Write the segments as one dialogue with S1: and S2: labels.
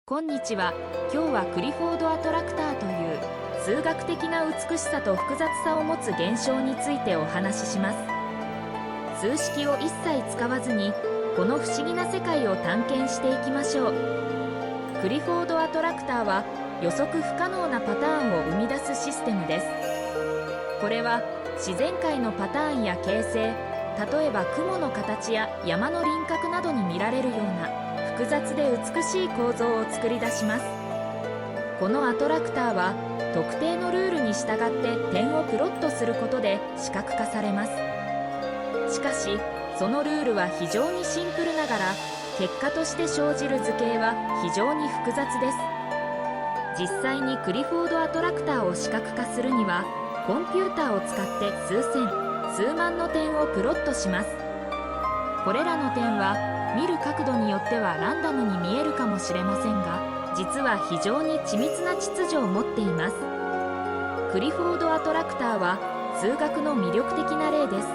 S1: こんにちは。今日はクリフォード・アトラクターという数学的な美しさと複雑さを持つ現象についてお話しします。数式を一切使わずにこの不思議な世界を探検していきましょう。クリフォード・アトラクターは予測不可能なパターンを生み出すシステムです。これは自然界のパターンや形成、例えば雲の形や山の輪郭などに見られるような複雑で美しい構造を作り出します。このアトラクターは特定のルールに従って点をプロットすることで視覚化されます。しかしそのルールは非常にシンプルながら結果として生じる図形は非常に複雑です。実際にクリフォードアトラクターを視覚化するにはコンピューターを使って数千数万の点をプロットします。これらの点は見る角度によってはランダムに見えるかもしれませんが、実は非常に緻密な秩序を持っています。クリフォードアトラクターは数学の魅力的な例です。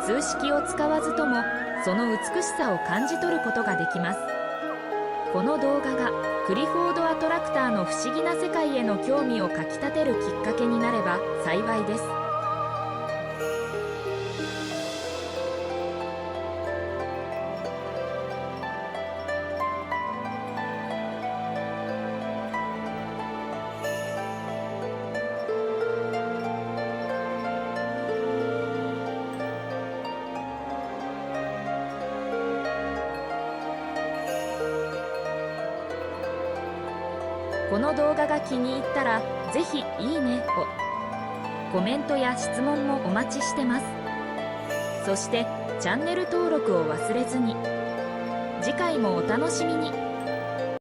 S1: 数式を使わずともその美しさを感じ取ることができます。この動画がクリフォードアトラクターの不思議な世界への興味をかきたてるきっかけになれば幸いです。この動画が気に入ったらぜひいいねを、コメントや質問もお待ちしてます。そしてチャンネル登録を忘れずに。次回もお楽しみに。